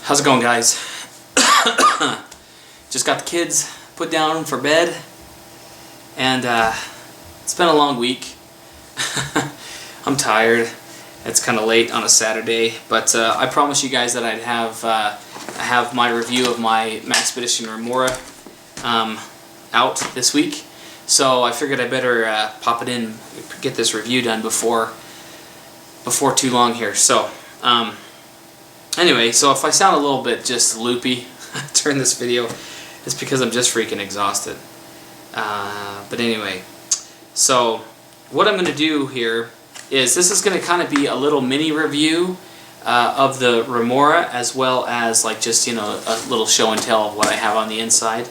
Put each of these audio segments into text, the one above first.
How's it going, guys? Just got the kids put down for bed, and it's been a long week. I'm tired. It's kind of late on a Saturday, but I promised you guys that I'd have my review of my Maxpedition Remora out this week. So I figured I better pop it in, get this review done before too long here. So anyway, so if I sound a little bit just loopy during this video, it's because I'm just freaking exhausted. But anyway, so what I'm going to do here is this is going to kind of be a little mini review of the Remora, as well as like just, you know, a little show and tell of what I have on the inside.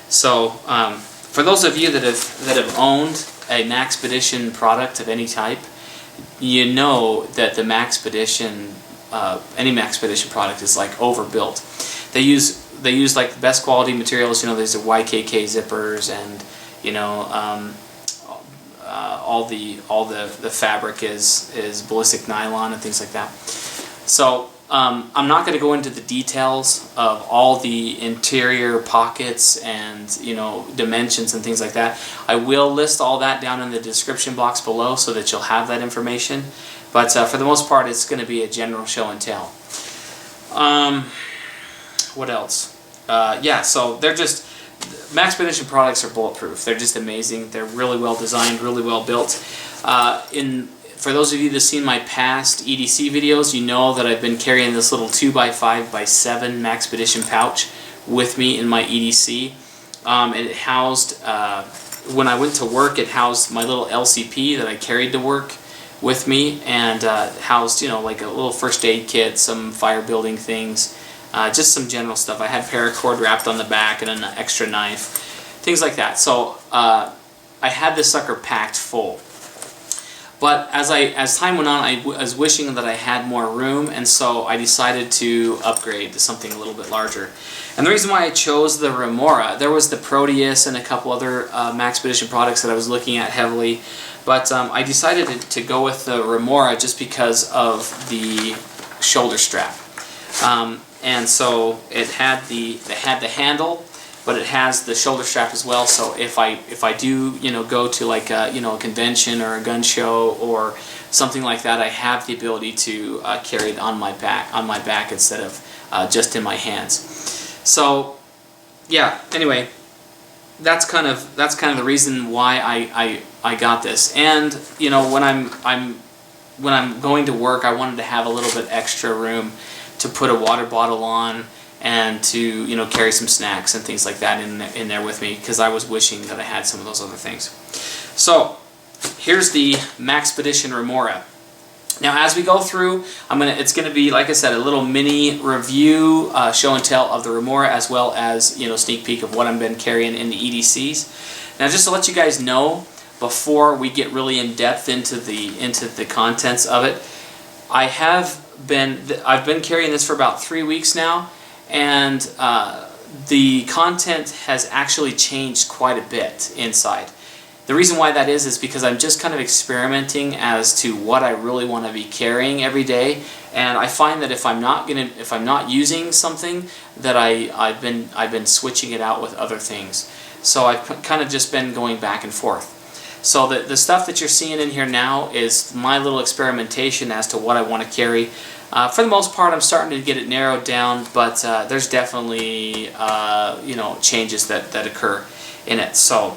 So for those of you that have owned a Maxpedition product of any type, you know that the Maxpedition, any Maxpedition product is like overbuilt. They use like the best quality materials. You know, there's the YKK zippers, and you know, all the fabric is ballistic nylon and things like that. So I'm not going to go into the details of all the interior pockets and, you know, dimensions and things like that. I will list all that down in the description box below so that you'll have that information. But for the most part, it's going to be a general show and tell. What else? Yeah, so they're just... Maxpedition products are bulletproof. They're just amazing. They're really well designed, really well built. For those of you that have seen my past EDC videos, you know that I've been carrying this little 2x5x7 Maxpedition pouch with me in my EDC. It housed, when I went to work, it housed my little LCP that I carried to work with me, and housed, you know, like a little first aid kit, some fire building things, just some general stuff. I had paracord wrapped on the back and an extra knife, things like that. So I had this sucker packed full. But as time went on, I was wishing that I had more room, and so I decided to upgrade to something a little bit larger. And the reason why I chose the Remora, there was the Proteus and a couple other Maxpedition products that I was looking at heavily, but I decided to go with the Remora just because of the shoulder strap. And so it had the handle, but it has the shoulder strap as well. So if I do, you know, go to like a, you know, a convention or a gun show or something like that, I have the ability to carry it on my back instead of just in my hands. So yeah, anyway, that's kind of the reason why I got this. And you know, when I'm going to work, I wanted to have a little bit extra room to put a water bottle on, and to, you know, carry some snacks and things like that in there with me, because I was wishing that I had some of those other things. So here's the Maxpedition Remora. Now as we go through, it's gonna be, like I said, a little mini review, show and tell of the Remora, as well as, you know, sneak peek of what I've been carrying in the EDCs. Now just to let you guys know, before we get really in depth into the contents of it, I've been carrying this for about 3 weeks now, and the content has actually changed quite a bit inside. The reason why that is because I'm just kind of experimenting as to what I really want to be carrying every day, and I find that if I'm not using something, that I've been switching it out with other things. So I've kind of just been going back and forth. So the stuff that you're seeing in here now is my little experimentation as to what I want to carry. For the most part, I'm starting to get it narrowed down, but there's definitely you know, changes that occur in it. So,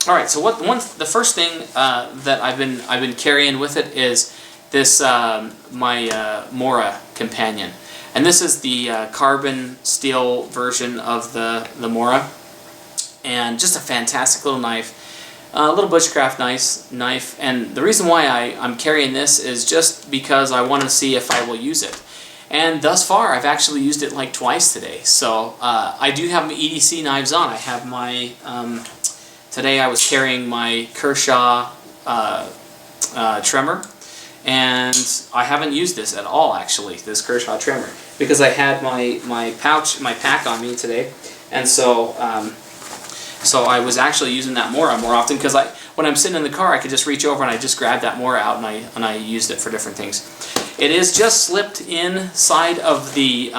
all right. So the first thing that I've been carrying with it is this my Mora companion, and this is the carbon steel version of the Mora, and just a fantastic little knife. A little bushcraft knife, and the reason why I'm carrying this is just because I want to see if I will use it. And thus far, I've actually used it like twice today. So I do have my EDC knives on. I have my, today I was carrying my Kershaw trimmer, and I haven't used this at all, actually, this Kershaw trimmer, because I had my pack on me today, and so so I was actually using that Mora more often, because when I'm sitting in the car, I could just reach over and I just grab that Mora out, and I used it for different things. It is just slipped inside of the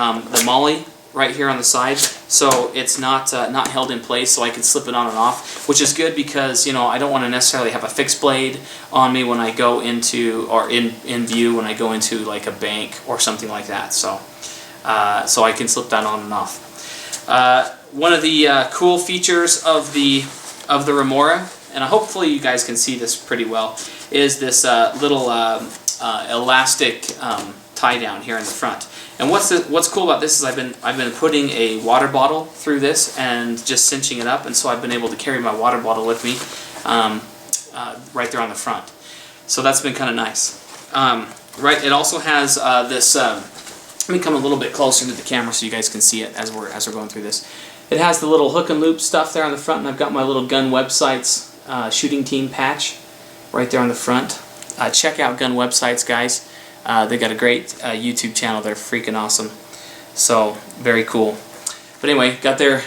molly right here on the side, so it's not held in place, so I can slip it on and off, which is good because, you know, I don't want to necessarily have a fixed blade on me when I go into, or in view when I go into like a bank or something like that. So so I can slip that on and off. One of the cool features of the Remora, and hopefully you guys can see this pretty well, is this little elastic tie down here in the front. And what's cool about this is I've been putting a water bottle through this and just cinching it up, and so I've been able to carry my water bottle with me right there on the front. So that's been kind of nice. Right, it also has this. Let me come a little bit closer to the camera so you guys can see it as we're going through this. It has the little hook and loop stuff there on the front, and I've got my little Gun Websites shooting team patch right there on the front. Check out Gun Websites, guys. They got a great YouTube channel. They're freaking awesome. So very cool. But anyway, got their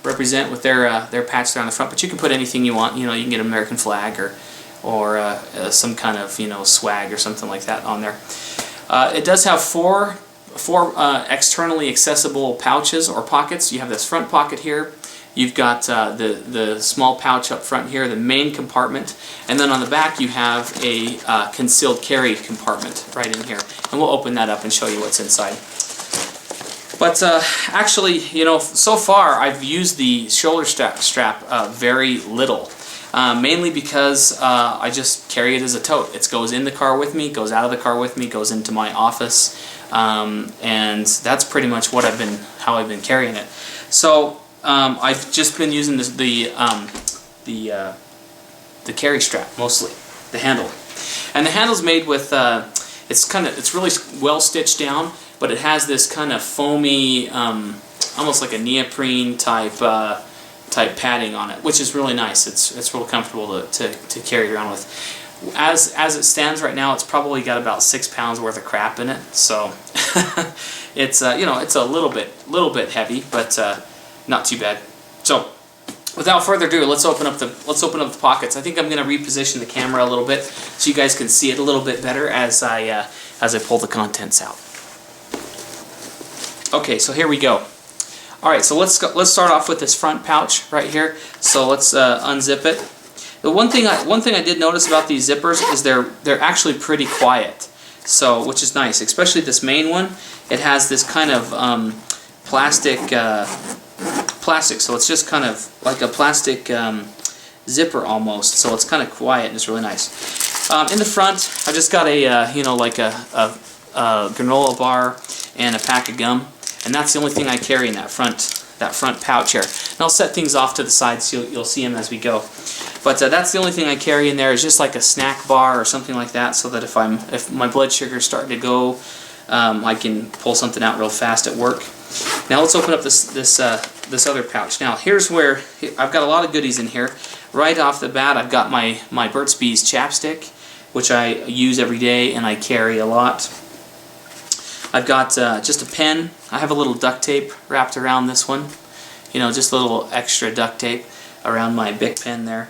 represent with their patch there on the front. But you can put anything you want. You know, you can get an American flag or some kind of, you know, swag or something like that on there. It does have four externally accessible pouches or pockets. You have this front pocket here. You've got the small pouch up front here, the main compartment, and then on the back you have a concealed carry compartment right in here. And we'll open that up and show you what's inside. But actually, you know, so far I've used the shoulder strap very little. Mainly because I just carry it as a tote. It goes in the car with me, goes out of the car with me, goes into my office, and that's pretty much what how I've been carrying it. So I've just been using the carry strap mostly, the handle, and the handle's made with it's really well stitched down, but it has this kind of foamy, almost like a neoprene type padding on it, which is really nice. It's real comfortable to carry around with. As it stands right now, it's probably got about 6 pounds worth of crap in it, so it's you know, it's a little bit heavy, but not too bad. So without further ado, let's open up the pockets. I think I'm going to reposition the camera a little bit so you guys can see it a little bit better as I pull the contents out. Okay, so here we go. All right, so let's start off with this front pouch right here. So let's unzip it. The one thing I did notice about these zippers is they're actually pretty quiet. So, which is nice, especially this main one. It has this kind of plastic. So it's just kind of like a plastic zipper almost. So it's kind of quiet and it's really nice. In the front, I just got a you know, like a granola bar and a pack of gum. And that's the only thing I carry in that front pouch here. And I'll set things off to the side so you'll see them as we go. But that's the only thing I carry in there, is just like a snack bar or something like that, so that if my blood sugar is starting to go, I can pull something out real fast at work. Now let's open up this other pouch. Now here's where I've got a lot of goodies in here. Right off the bat, I've got my Burt's Bees chapstick, which I use every day and I carry a lot. I've got just a pen. I have a little duct tape wrapped around this one. You know, just a little extra duct tape around my Bic pen there.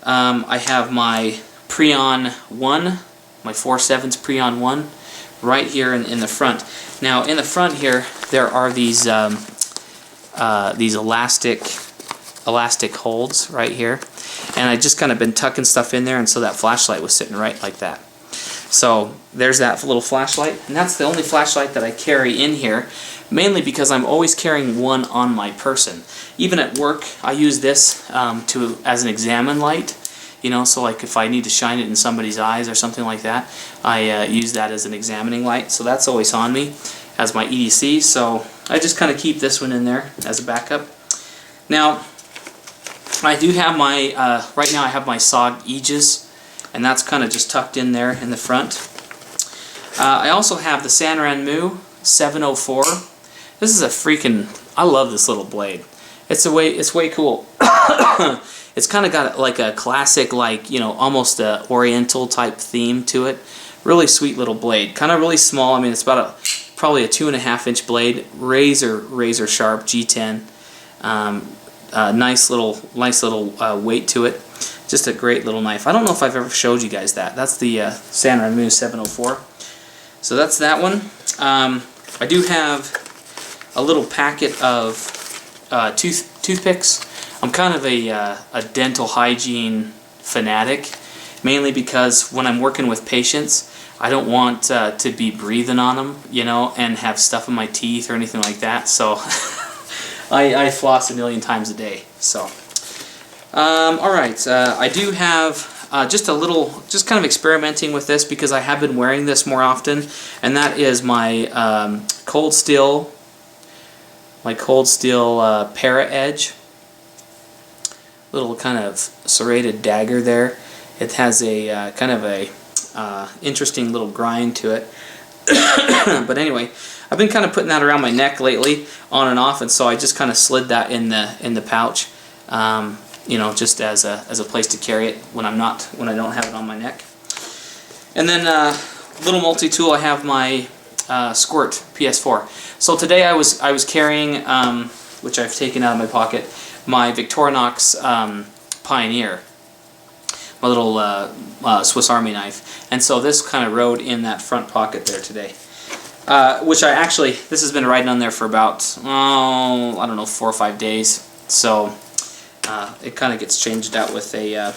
I have my Preon 1, my 4/7 Preon 1, right here in the front. Now, in the front here, there are these elastic holds right here, and I just kind of been tucking stuff in there, and so that flashlight was sitting right like that. So there's that little flashlight, and that's the only flashlight that I carry in here, mainly because I'm always carrying one on my person. Even at work, I use this as an examine light. You know, so like if I need to shine it in somebody's eyes or something like that, I use that as an examining light. So that's always on me as my EDC. So I just kind of keep this one in there as a backup. Now, I do have my right now I have my SOG Aegis. And that's kind of just tucked in there in the front. I also have the Sanrenmu 704. This is a freaking, I love this little blade. It's way cool. It's kind of got like a classic, like, you know, almost a oriental type theme to it. Really sweet little blade. Kind of really small. I mean, it's about probably a 2.5-inch blade. Razor sharp G10. Nice little weight to it. Just a great little knife. I don't know if I've ever showed you guys that. That's the Sanrenmu 704. So that's that one. I do have a little packet of toothpicks. I'm kind of a dental hygiene fanatic, mainly because when I'm working with patients, I don't want to be breathing on them, you know, and have stuff in my teeth or anything like that. So I floss a million times a day. So alright, I do have just kind of experimenting with this because I have been wearing this more often, and that is my Cold Steel Para Edge. Little kind of serrated dagger there. It has a kind of a interesting little grind to it. But anyway, I've been kind of putting that around my neck lately, on and off, and so I just kind of slid that in the pouch. You know, just as a place to carry it when I don't have it on my neck. And then little multi-tool, I have my Squirt PS4. So today I was carrying, which I've taken out of my pocket, my Victorinox Pioneer, my little Swiss Army knife, and so this kind of rode in that front pocket there today. Which this has been riding on there for about, I don't know, 4 or 5 days. So it kind of gets changed out with a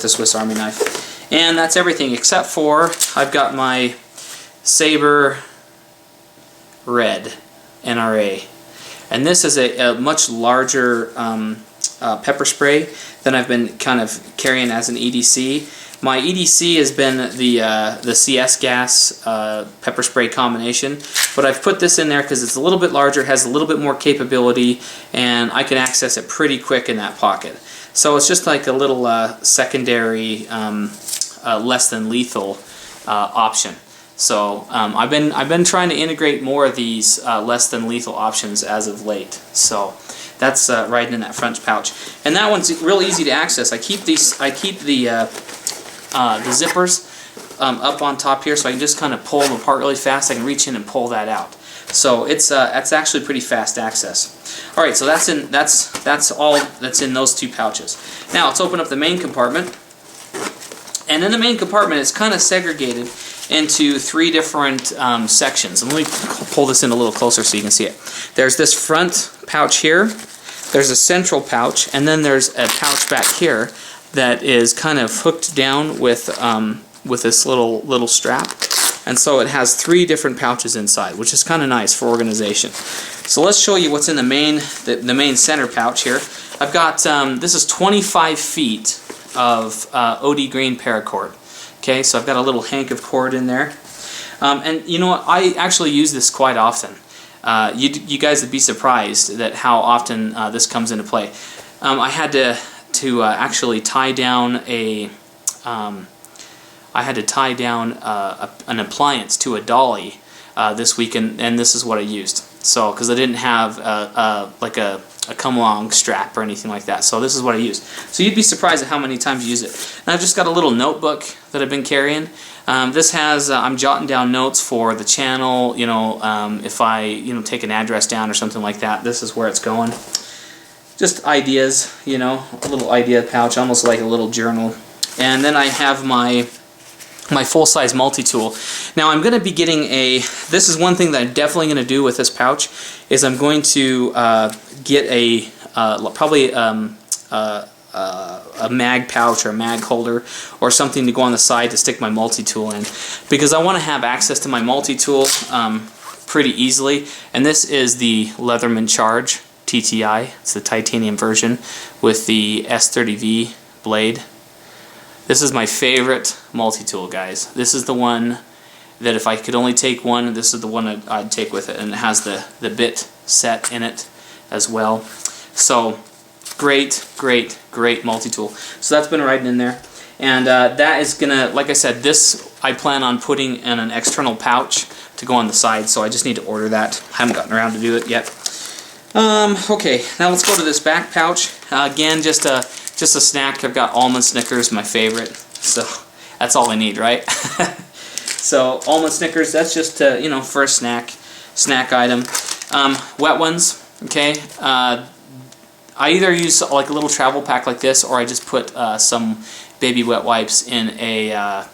Swiss Army knife. And that's everything except for I've got my Saber Red NRA. And this is a much larger pepper spray than I've been kind of carrying as an EDC. My EDC has been the CS gas pepper spray combination, but I've put this in there because it's a little bit larger, has a little bit more capability, and I can access it pretty quick in that pocket. So it's just like a little secondary, less than lethal option. So I've been trying to integrate more of these less than lethal options as of late. So that's right in that front pouch, and that one's real easy to access. I keep the zippers up on top here, so I can just kind of pull them apart really fast. I can reach in and pull that out. So it's actually pretty fast access. All right, so that's all that's in those two pouches. Now let's open up the main compartment, and in the main compartment it's kind of segregated into 3 different sections. And let me pull this in a little closer so you can see it. There's this front pouch here, there's a central pouch, and then there's a pouch back here that is kind of hooked down with this little strap. And so it has 3 different pouches inside, which is kind of nice for organization. So let's show you what's in the main center pouch here. I've got, this is 25 feet of OD green paracord. Okay, so I've got a little hank of cord in there. And you know what, I actually use this quite often. You guys would be surprised at how often this comes into play. I had to actually tie down an appliance to a dolly this week, and this is what I used. So, because I didn't have like a come-along strap or anything like that, so this is what I used. So you'd be surprised at how many times you use it. And I've just got a little notebook that I've been carrying. This has I'm jotting down notes for the channel. You know, if I take an address down or something like that, this is where it's going. Just ideas, you know, a little idea pouch, almost like a little journal. And then I have my full-size multi-tool. Now I'm going to be getting this is one thing that I'm definitely going to do with this pouch, is I'm going to get probably a mag pouch or a mag holder or something to go on the side to stick my multi-tool in, because I want to have access to my multi-tool pretty easily. And this is the Leatherman Charge TTI. It's the titanium version with the S30V blade. This is my favorite multi-tool, guys. This is the one that if I could only take one, this is the one I'd take with it, and it has the bit set in it as well. So great multi-tool. So that's been riding in there, and that is gonna, like I said, this I plan on putting in an external pouch to go on the side, so I just need to order that. I haven't gotten around to do it yet. Okay, now let's go to this back pouch. Again, just a snack. I've got almond Snickers, my favorite, so that's all I need, right? So almond Snickers, that's just for a snack item. Wet ones, okay. I either use like a little travel pack like this, or I just put some baby wet wipes in a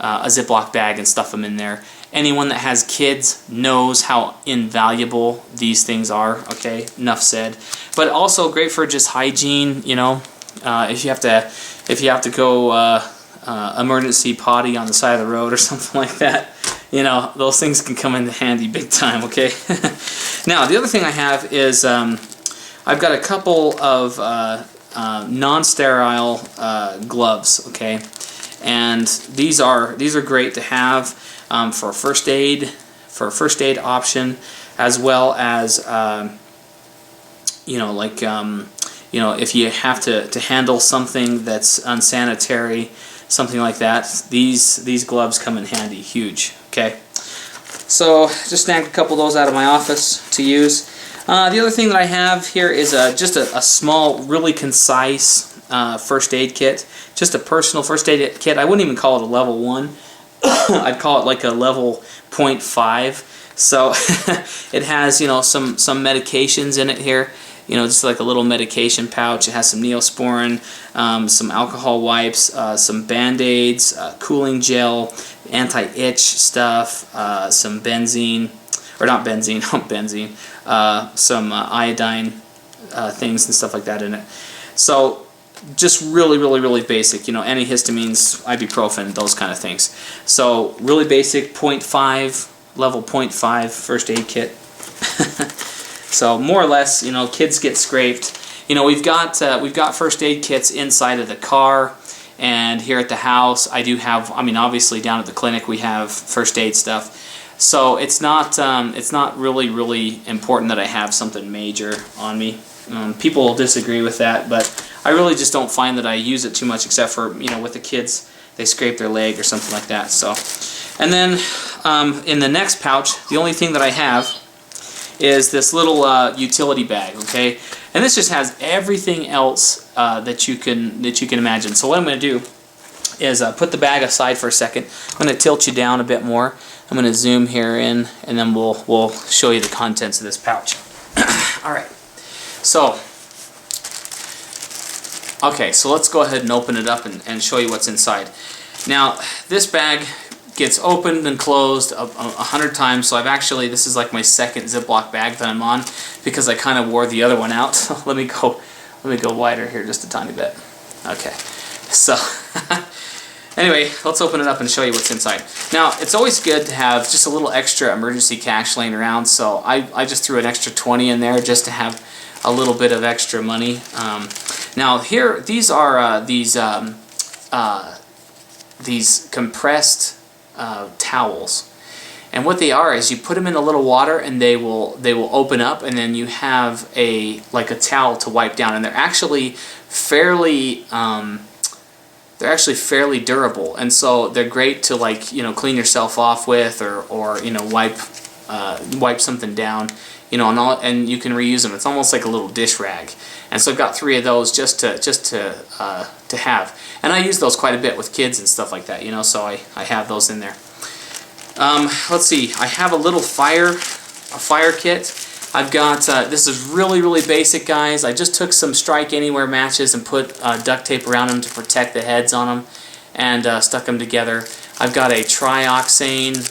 a Ziploc bag and stuff them in there. Anyone that has kids knows how invaluable these things are. Okay, enough said. But also great for just hygiene. You know, if you have to go emergency potty on the side of the road or something like that, you know, those things can come in handy big time. Okay. Now the other thing I have is I've got a couple of non-sterile gloves. Okay, and these are great to have for a first aid option, as well as you know, like you know, if you have to handle something that's unsanitary, something like that, these gloves come in handy, huge. Okay, so just snagged a couple of those out of my office to use. The other thing that I have here is just a small, really concise first aid kit. Just a personal first aid kit. I wouldn't even call it a level 1. I'd call it like a level 0.5. So it has, you know, some medications in it here. You know, just like a little medication pouch. It has some Neosporin, some alcohol wipes, some Band-Aids, cooling gel, anti-itch stuff, some benzene, or not benzene, benzene, some iodine things and stuff like that in it. So just really basic, you know, antihistamines, ibuprofen, those kind of things. So really basic, 0.5, level 0.5 first aid kit. So more or less, you know, kids get scraped. You know, we've got first aid kits inside of the car, and here at the house I do have. I mean, obviously down at the clinic we have first aid stuff. So it's not really important that I have something major on me. People will disagree with that, but I really just don't find that I use it too much, except for, you know, with the kids, they scrape their leg or something like that. So, and then in the next pouch, the only thing that I have is this little utility bag. Okay, and this just has everything else that you can imagine. So what I'm going to do is put the bag aside for a second. I'm going to tilt you down a bit more. I'm going to zoom here in, and then we'll show you the contents of this pouch. All right. So, okay, so let's go ahead and open it up and show you what's inside. Now, this bag gets opened and closed 100 times, so this is like my second Ziploc bag that I'm on, because I kind of wore the other one out. So let me go wider here just a tiny bit. Okay, so anyway, let's open it up and show you what's inside. Now, it's always good to have just a little extra emergency cash laying around, so I just threw an extra 20 in there just to have a little bit of extra money. Now here, these are these compressed towels, and what they are is you put them in a little water and they will open up, and then you have like a towel to wipe down, and they're actually fairly durable, and so they're great to, like, you know, clean yourself off with, or you know, wipe something down, you know, and you can reuse them. It's almost like a little dish rag. And so I've got 3 of those just to have, and I use those quite a bit with kids and stuff like that, you know. So I have those in there. Let's see. I have a little fire kit. I've got this is really basic, guys. I just took some Strike Anywhere matches and put duct tape around them to protect the heads on them, and stuck them together. I've got a trioxane,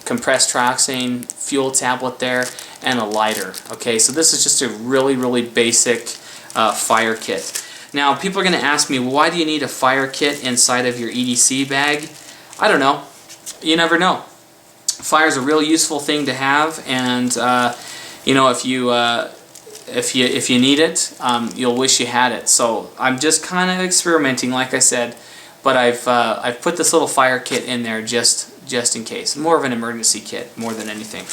compressed trioxane fuel tablet there, and a lighter. Okay, so this is just a really basic fire kit. Now, people are going to ask me, well, why do you need a fire kit inside of your EDC bag? I don't know. You never know. Fire is a real useful thing to have, and you know, if you need it, you'll wish you had it. So I'm just kind of experimenting, like I said, but I've put this little fire kit in there just in case. More of an emergency kit more than anything.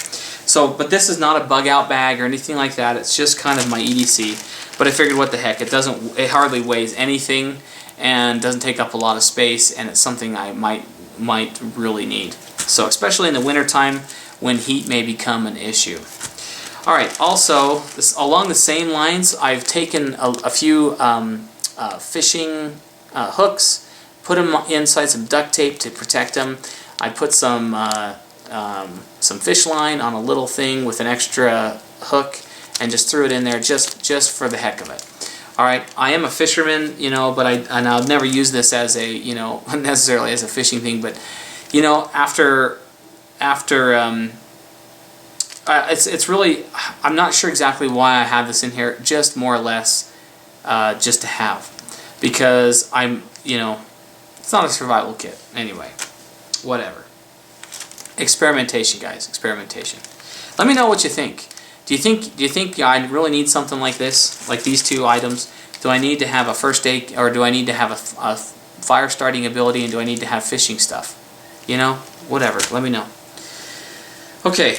So, but this is not a bug out bag or anything like that. It's just kind of my EDC. But I figured, what the heck? It hardly weighs anything and doesn't take up a lot of space, and it's something I might really need. So, especially in the wintertime when heat may become an issue. Alright, also, along the same lines, I've taken a few fishing hooks, put them inside some duct tape to protect them. I put some fish line on a little thing with an extra hook, and just threw it in there just for the heck of it. All right, I am a fisherman, you know, but I'll never use this as a, you know, necessarily as a fishing thing. But, you know, it's really, I'm not sure exactly why I have this in here. Just more or less, just to have, because I'm, you know, it's not a survival kit anyway. Whatever. Experimentation, guys. Experimentation. Let me know what you think. Do you think I really need something like this, like these two items? Do I need to have a first aid, or do I need to have a fire starting ability, and do I need to have fishing stuff? You know, whatever. Let me know. Okay.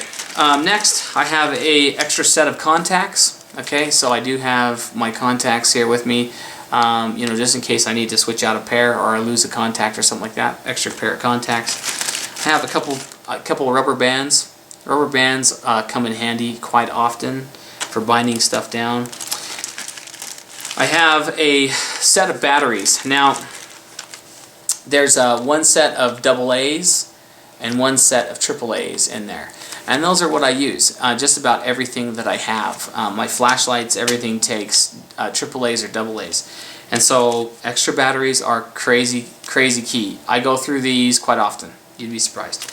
Next, I have a extra set of contacts. Okay, so I do have my contacts here with me. You know, just in case I need to switch out a pair or I lose a contact or something like that. Extra pair of contacts. I have a couple of rubber bands. Rubber bands come in handy quite often for binding stuff down. I have a set of batteries. Now, there's one set of AA's and one set of AAA's in there. And those are what I use. Just about everything that I have. My flashlights, everything takes AAA's or AA's. And so extra batteries are crazy, crazy key. I go through these quite often. You'd be surprised.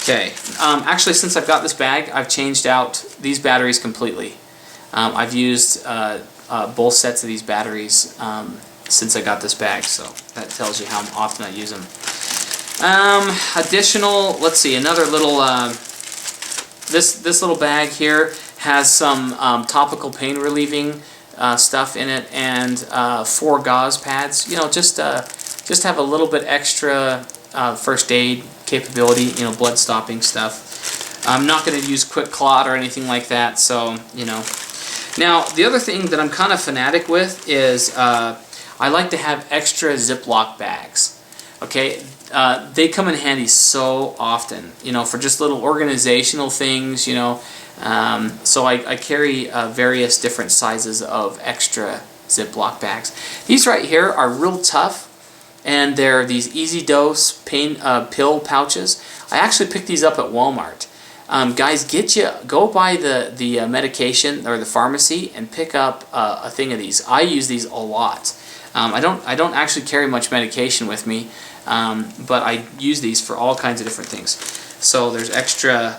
Okay. Actually, since I've got this bag, I've changed out these batteries completely. I've used both sets of these batteries since I got this bag. So that tells you how often I use them. Additional, let's see, another little... This little bag here has some topical pain relieving stuff in it, and 4 gauze pads. You know, just have a little bit extra first aid capability. You know, blood stopping stuff. I'm not going to use quick clot or anything like that. So you know. Now the other thing that I'm kind of fanatic with is I like to have extra Ziploc bags. Okay. They come in handy so often, you know, for just little organizational things, you know. So I carry various different sizes of extra Ziploc bags. These right here are real tough, and they're these easy dose pain pill pouches. I actually picked these up at Walmart. Guys, go buy the medication or the pharmacy and pick up a thing of these. I use these a lot. I don't actually carry much medication with me. But I use these for all kinds of different things. So there's extra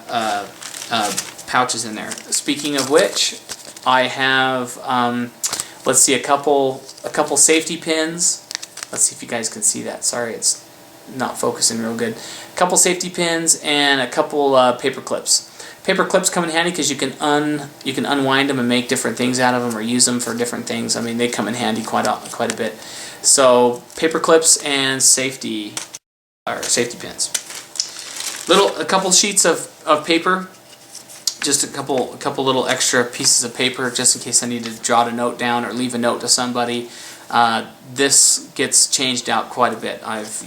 pouches in there. Speaking of which, I have let's see, a couple safety pins. Let's see if you guys can see that. Sorry, it's not focusing real good. A couple safety pins and a couple paper clips. Paper clips come in handy because you can unwind them and make different things out of them, or use them for different things. I mean, they come in handy quite a bit. So paper clips and safety pins. A couple sheets of paper, just a couple little extra pieces of paper, just in case I need to jot a note down or leave a note to somebody. This gets changed out quite a bit. I've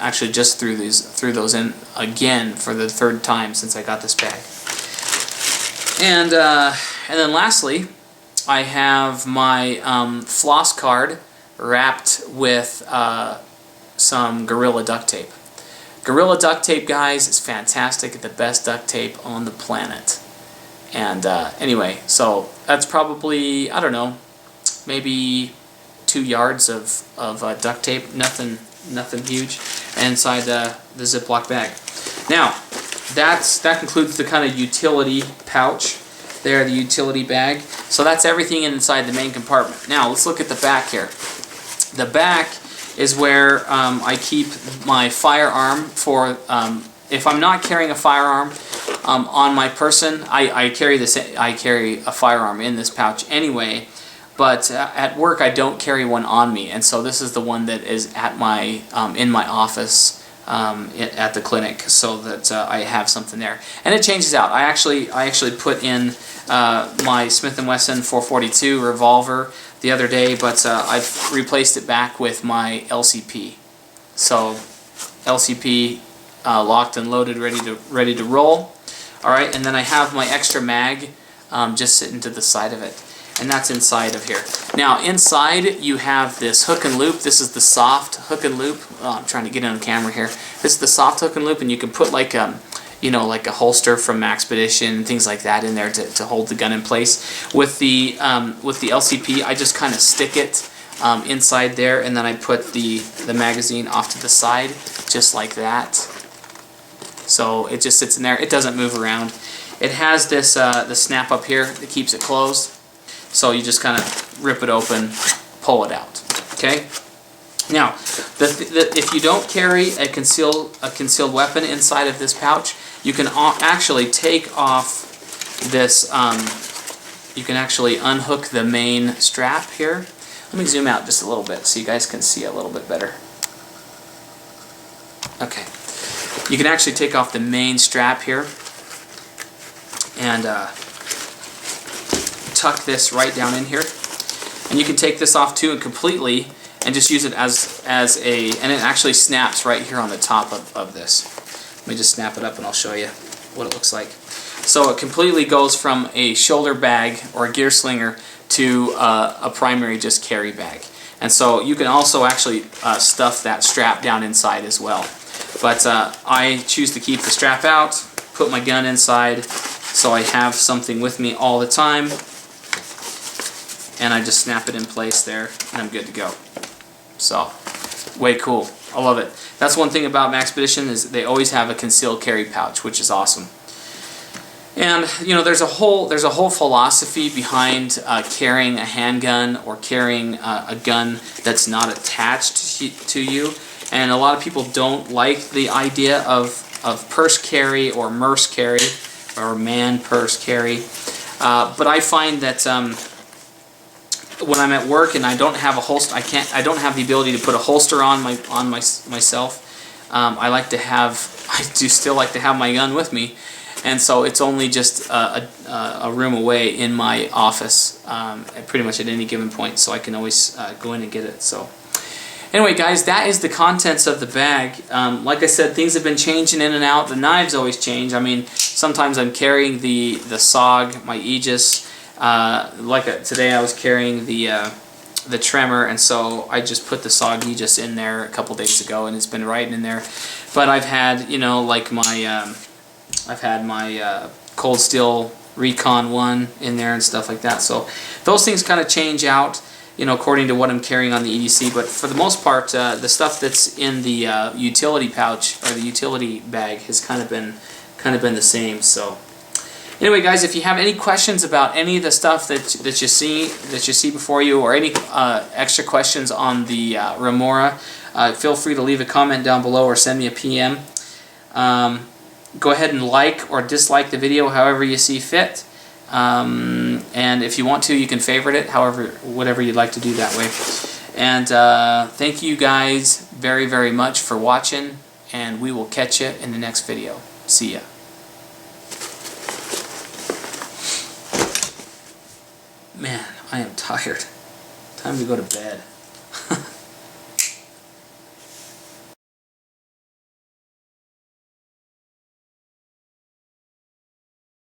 actually just threw those in again for the 3rd time since I got this bag. And then lastly, I have my floss card wrapped with some Gorilla duct tape. Gorilla duct tape, guys, is fantastic. The best duct tape on the planet. And anyway, so that's probably, I don't know, maybe 2 yards of duct tape. Nothing huge inside the Ziploc bag. Now, that concludes the kind of utility pouch there, the utility bag. So that's everything inside the main compartment. Now let's look at the back here. The back is where I keep my firearm for if I'm not carrying a firearm on my person. I carry a firearm in this pouch anyway, but at work I don't carry one on me, and so this is the one that is at my in my office at the clinic, so that I have something there, and it changes out. I actually put in my Smith & Wesson 442 revolver the other day, but I've replaced it back with my LCP. So LCP locked and loaded, ready to roll. All right, and then I have my extra mag just sitting to the side of it, and that's inside of here. Now inside you have this hook and loop. This is the soft hook and loop. Oh, I'm trying to get in on camera here. This is the soft hook and loop, and you can put like you know, like a holster from Maxpedition, things like that in there to hold the gun in place. With the LCP, I just kind of stick it inside there, and then I put the magazine off to the side, just like that. So it just sits in there. It doesn't move around. It has this the snap up here that keeps it closed. So you just kind of rip it open, pull it out. Okay. Now, if you don't carry a concealed weapon inside of this pouch, you can actually take off this. You can actually unhook the main strap here. Let me zoom out just a little bit so you guys can see a little bit better. Okay, you can actually take off the main strap here and tuck this right down in here, and you can take this off too and completely. And just use it as a, and it actually snaps right here on the top of this. Let me just snap it up and I'll show you what it looks like. So it completely goes from a shoulder bag or a gear slinger to a primary just carry bag. And so you can also actually stuff that strap down inside as well. But I choose to keep the strap out, put my gun inside, so I have something with me all the time. And I just snap it in place there, and I'm good to go. So, way cool. I love it. That's one thing about Maxpedition is they always have a concealed carry pouch, which is awesome. And you know, there's a whole philosophy behind carrying a handgun or carrying a gun that's not attached to you. And a lot of people don't like the idea of purse carry or merce carry or man purse carry. But I find that when I'm at work and I don't have a holster, I don't have the ability to put a holster on myself. I do still like to have my gun with me, and so it's only just a room away in my office, pretty much at any given point, so I can always go in and get it. So anyway, guys, that is the contents of the bag. Like I said, things have been changing in and out. The knives always change. I mean, sometimes I'm carrying the SOG, my Aegis. Today I was carrying the tremor, and so I just put the SOG Aegis in there a couple days ago, and it's been right in there. But I've had, you know, like my I've had my Cold Steel Recon 1 in there and stuff like that. So those things kind of change out, you know, according to what I'm carrying on the EDC. But for the most part, the stuff that's in the utility pouch or the utility bag has kind of been the same. So. Anyway, guys, if you have any questions about any of the stuff that you see before you, or any extra questions on the Remora, feel free to leave a comment down below or send me a PM. Go ahead and like or dislike the video however you see fit, and if you want to, you can favorite it, whatever you'd like to do that way. And thank you guys very, very much for watching, and we will catch you in the next video. See ya. Man, I am tired. Time to go to bed.